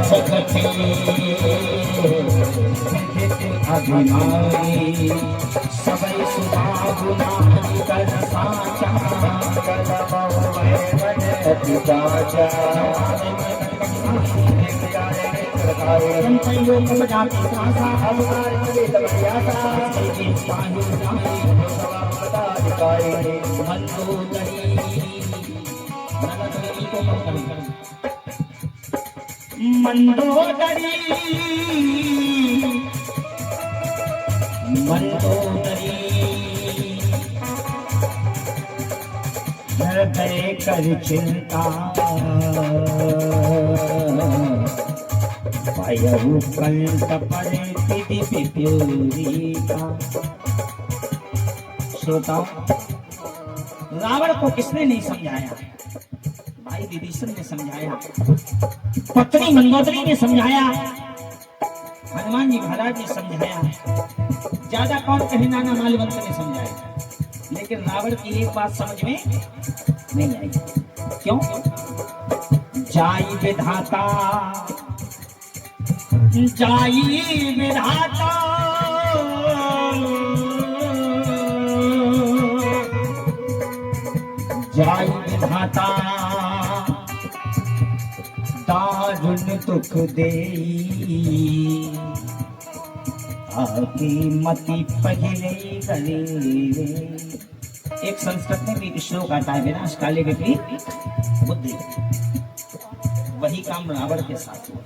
जगते अभिमानी सबई सुभागुना कर साचा कर बहु राजा संतयो मम जाति प्रासा अवतार करे तबयासा जी पाहु जाहि सवापदाधिकारी मंदोदरी ननदरी को कम मंदोदरी मंदोदरी हृदय कर चिंता भयउ कंठ पड़े पिधि पिप्यूरिका। श्रोताओ, रावण को किसने नहीं समझाया? भाई विभीषण ने समझाया, पत्नी मंदोदरी ने समझाया, हनुमान जी महाराज ने समझाया, ज्यादा कौन कहे नाना मालवंत ने समझाया। लेकिन रावण की एक बात समझ में नहीं आई। क्यों? जाई विधाता जाई विधाता जाई विधाता दारुण दुख देई आगे मति पहले गले। एक संस्कृत में भी श्लोक आता है, विनाश काले विपरीत बुद्धि। वही काम रावण के साथ हुआ।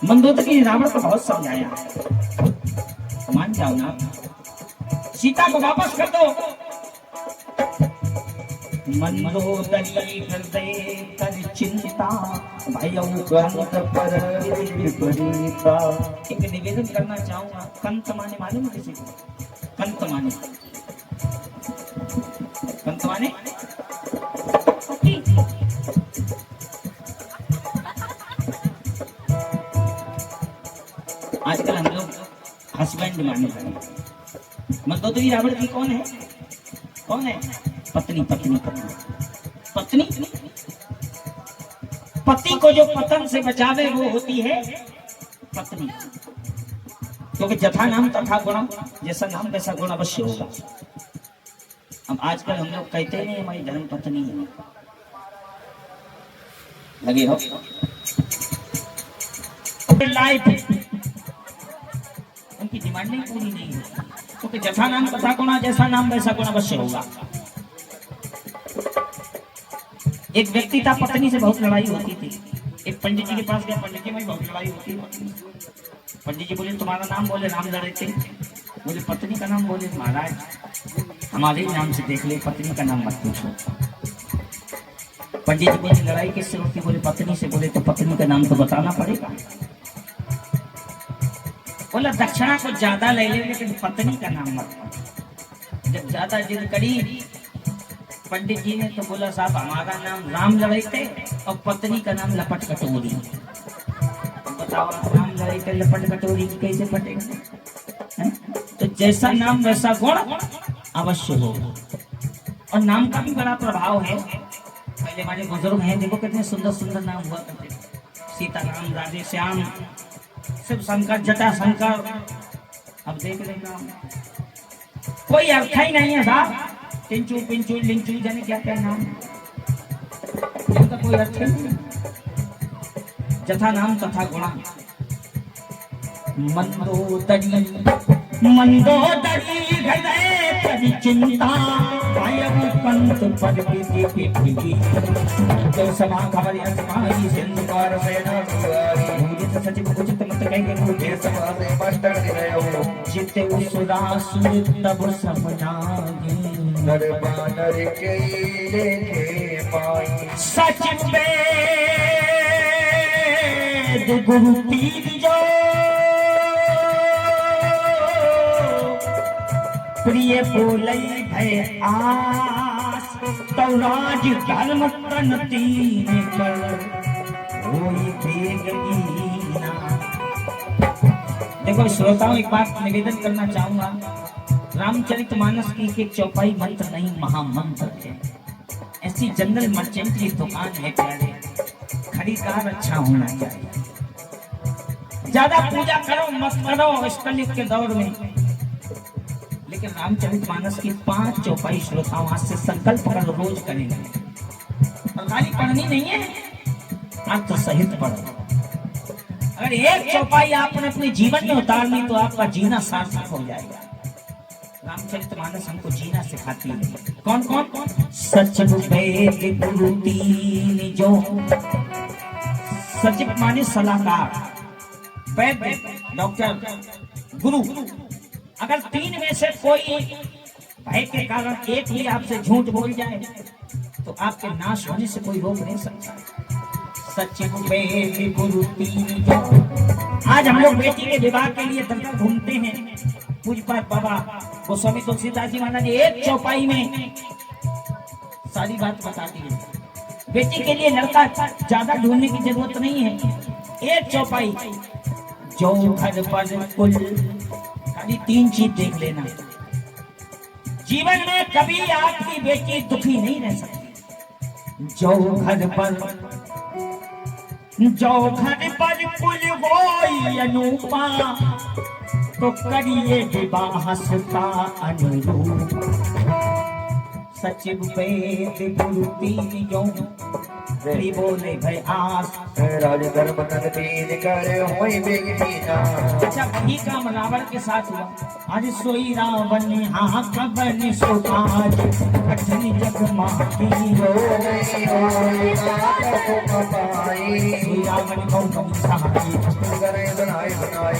मंदोदरी ने रावण को बहुत समझाया, मान जाओ ना, सीता को वापस कर दो। मंदोदरी हृदय कर चिंता भयउ कंठ पर विपरीता। एक निवेदन करना चाहूंगा, कंठ माने मालूम है किसी को? कंठ माने आजकल हम लोग हस्बैंड माने लगे। मंदोदरी रावण की कौन है? कौन है? पत्नी पत्नी पत्नी पत्नी। पति को जो पतन से बचावे वो होती है पत्नी। क्योंकि जथा नाम तथा गुण, जैसा नाम वैसा गुण अवश्य होगा। अब आजकल हम लोग कहते नहीं हमारी धर्म पत्नी है, लगे हो लाइफ उनकी डिमांडें पूरी नहीं है। क्योंकि जथा नाम तथा गुण, जैसा नाम वैसा गुण अवश्य होगा। एक व्यक्ति था, पत्नी से बहुत लड़ाई होती थी। एक पंडित जी के पास गया, पंडित जी में बहुत लड़ाई होती है। पंडित जी बोले तुम्हारा नाम? बोले राम लड़े थे। बोले पत्नी का नाम? बोले महाराज हमारे ही नाम से देख ले, पत्नी का नाम मत पूछो। पंडित जी बोले लड़ाई किससे होती? बोले पत्नी से। बोले तो पत्नी का नाम तो बताना पड़ेगा। बोला दक्षिणा को ज्यादा ले ले, लेकिन पत्नी का नाम मत। जब ज्यादा जिद करी पंडित जी ने तो बोला साहब हमारा नाम राम लड़ाई थे और पत्नी का नाम लपट कटोरी। बताओ राम लड़ाई थे लपट कटोरी कैसे पटेगा? तो जैसा नाम वैसा गुण अवश्य होगा। और नाम का भी बड़ा प्रभाव है। पहले हमारे बुजुर्ग हैं, देखो कितने सुंदर सुंदर नाम हुआ करते, सीताराम, राधे श्याम, शिव शंकर, जटा शंकर। अब देख लेना कोई अर्थ ही नहीं है साहब। टिंचू पिंचू लिंचू जाने क्या क्या नाम, इनका कोई अर्थ नहीं। जथा नाम तथा गुणा। मंदोदरी मंदोदरी हृदय कर चिंता भयउ कंठ पर विपरीत। तो समा खबर असमाई सिंधु पार सेना भूजित सचिव उचित मत कहेंगे मुझे सभा से मास्टर दियो जिते उसुरासुर तब समझागे नर बानर के लेखे पाई। सच वेद गुरु पीर जो प्रिय बोलई भय आस तो राज धर्म तन तीन कर होई बेगीना। देखो श्रोताओं, एक बात निवेदन करना चाहूंगा, रामचरितमानस की एक चौपाई मंत्र नहीं, महामंत्र है। ऐसी जनरल मर्चेंट की दुकान है प्यारे, खरीदार अच्छा होना चाहिए। ज्यादा पूजा करो मत करो इस कलयुग के दौर में, लेकिन रामचरितमानस की 5 चौपाई श्रोताओं आज से संकल्प कर रोज करेंगे। और खाली पढ़नी नहीं है, अर्थ सहित पढ़ो। अगर एक चौपाई आपने अपने जीवन में उतार ली तो आपका जीना सार्थक हो जाएगा। रामचरितमानस हमको जीना सिखाती है। कौन कौन? सच वेद गुरु तीन जो, सचिव माने सलाहकार, वैद्य डॉक्टर, गुरु। अगर 3 में से कोई भय के कारण एक ही आपसे झूठ बोल जाए तो आपके नाश होने से कोई रोक नहीं सकता। सचिव वेद गुरु तीन जो। आज हम लोग बेटी के विवाह के लिए दर दर घूमते हैं। पूज्यपाद बाबा गोस्वामी तुलसीदास जी महाराज एक चौपाई में सारी बात बताती है। बेटी के लिए लड़का ज्यादा ढूंढने की जरूरत नहीं है। एक चौपाई, जो घर पर कुल, खाली 3 चीज देख लेना। जीवन में कभी आपकी बेटी दुखी नहीं रह सकती। जो घर पर कुल होई अनूपा, तो करिए विवाह सुता अनुरूप। सचिव वेद गुरु तीन जो, बोले भाई आस राज धर्म नर तेज कर होई बेगीना। अच्छा वही काम रावण के साथ हुआ। आज सोई रावण हाँ कबन सुभाज, कठिन जग माही हो गई होई सोई रावण को कम सहाय, करे बनाए बनाए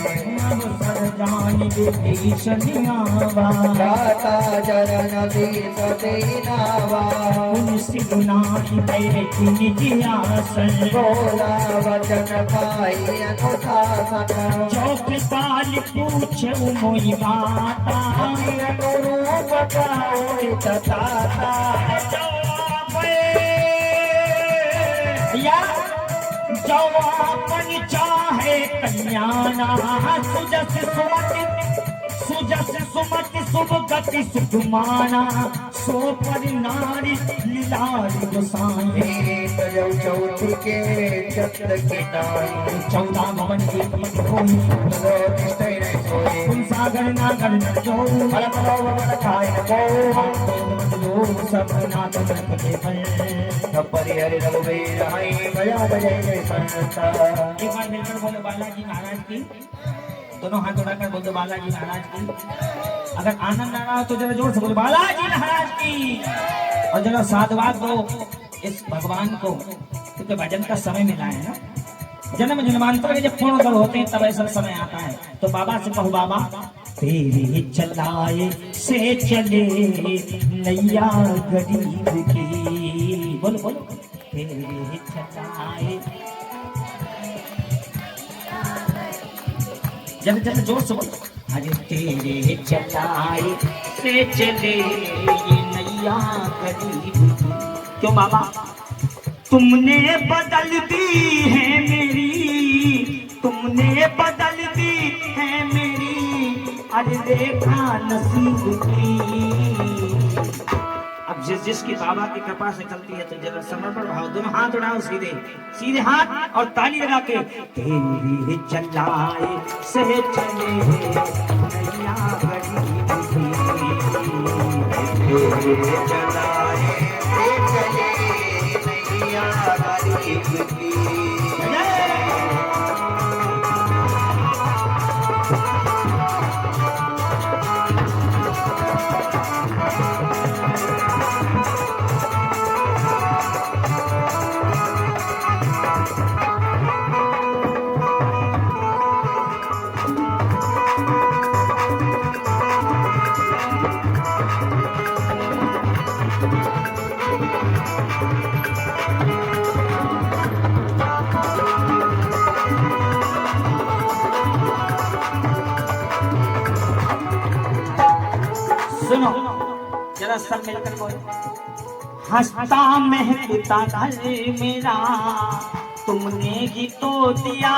सर जान विभीष नियावा। दाता चरण दीस दीनावा, पुण्य गुनाहि बैठि निज आसन। बोला वचन पाई अनुशासन, जो कृपाल पूछे मोहि माता। अनुरूप होई तथाता। या जो आपन चाहे कल्याणा, सुजस सुमति शुभ गति सुकुमाना। सो पर नारी लीलार गोसाई, चौथी के चक्र के नाई। 14 भवन की होई, सागर नागर न जो। सब नाथ के फल, परिहरि रघुवीर हई भया जय जय संता। एक बार मिलकर बोले बालाजी महाराज की, दोनों हाथ उठाकर बोल दो बालाजी महाराज की। अगर आनंद आ रहा हो तो जरा जोर से बोलो बालाजी महाराज की। और जरा साधुवाद दो इस भगवान को, क्योंकि भजन का समय मिला है ना। जन्म जन्मांतर के जब पूर्ण होते हैं तब ऐसा समय आता है। तो बाबा से कहो बाबा तेरे चलाए से चले नैया गरीब की। बोलो बोलो तेरे चलाए, जब जब जोर से बोलो। अरे तेरे चलाए से चले ये नैया गरीब की। क्यों बाबा? तुमने बदल दी है मेरी, तुमने बदल दी है मेरी अरे रेखा नसीब की। अब जिसकी बाबा की कृपा से चलती है तो जरा समर्पण भाव, दोनों हाथ उठाओ सीधे सीधे हाथ और ताली लगा के। तेरे चलाए से चले नैया गरीब की, तेरे चलाए से चले नैया गरीब की। सुनो जरा सब मिलकर बोलो। हंसता महकता घर मेरा तुमने ही तो दिया,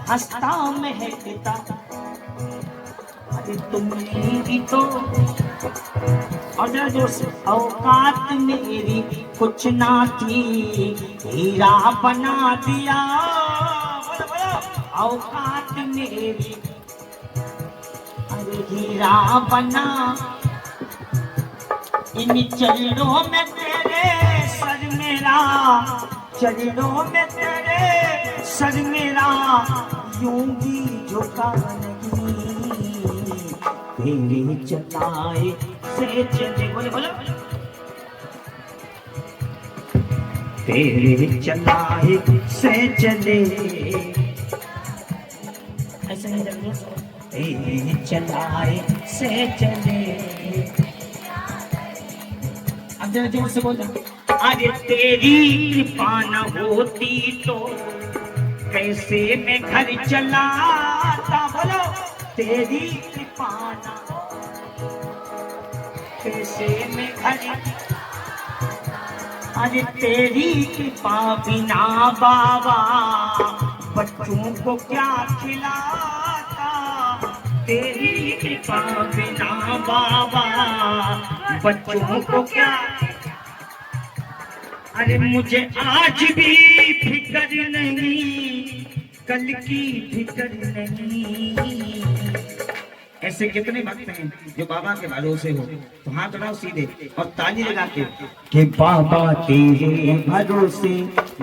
हंसता महकता अरे तुमने ही तो और जरा जोर से, औकात मेरी कुछ ना थी, हीरा बना दिया। बोलो बोलो, औकात मेरी अरे हीरा बना, इन चरणों में तेरे सर मेरा, चरणों में तेरे सर मेरा, यूं भी झुका नहीं, तेरे चलाए से चले। बोले बोलो, तेरे चलाए से चले, ऐसे नहीं चलेंगे, तेरे चलाए से चले। अब जरा जोर से बोलो, अरे तेरी कृपा न होती तो कैसे मैं घर चलाता। बोलो, तेरी कृपा न कैसे मैं घर, अरे तेरी कृपा बिना बाबा बच्चों को क्या खिलाता, तेरी कृपा बिना बाबा बच्चों को क्या। अरे मुझे आज भी फिक्र नहीं, कल की फिक्र नहीं। ऐसे कितने भक्त हैं जो बाबा के भरोसे हो, तो हाथ उठाओ सीधे और ताली लगा के कि बाबा तेरे भरोसे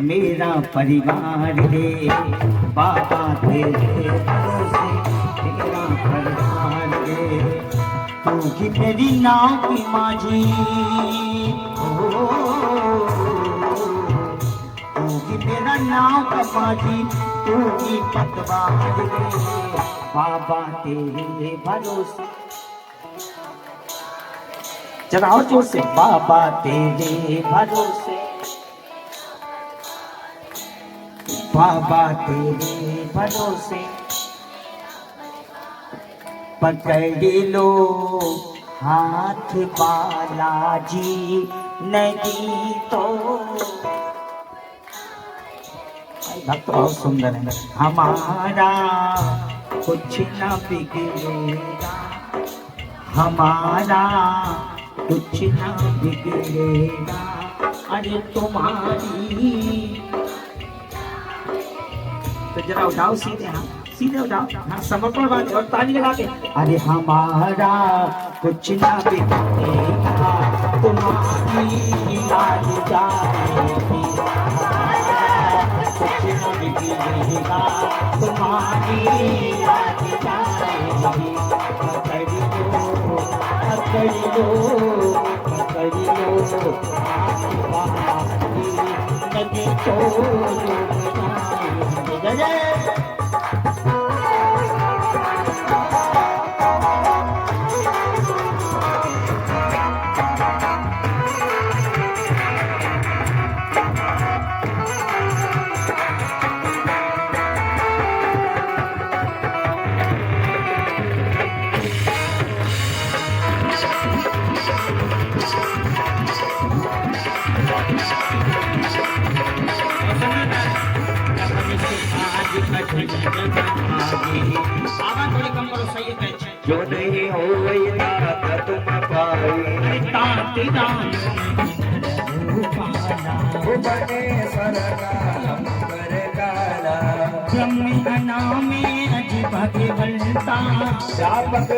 मेरा परिवार है, बाबा तेरे भरोसे मेरा परिवार है, तू ही मेरी नाव की माझी, तू ही मेरा नाव का माझी, तू ही पतवार है, बाबा तेरे भरोसे। जरा और जोर से, बाबा तेरे भरोसे, बाबा तेरे भरोसे, पकड़ लो हाथ बालाजी, नहीं तो भक्त बहुत सुंदर है। हमारा कुछ ना बिगड़ेगा, हमारा कुछ ना बिगड़ेगा, अरे तुम्हारी। तो जरा उठाओ सीधे, हाँ सीधे उठाओ, हाँ समर्पण बात और ताली लगा के, अरे हमारा कुछ ना बिगड़ेगा, तुम्हारी याद जाएगी, कुछ ना बिगड़ेगा, तुम्हारी याद जाएगी, पकड़ लो पकड़ लो पकड़ लो, नदी तो जय जय। थोड़ी कम करो, सही है। जो नहीं हो वही दाता तुम पाए, बने सरकालम कर काला, ब्रह्मणा में अजी भगवंता, व्यापक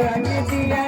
दिया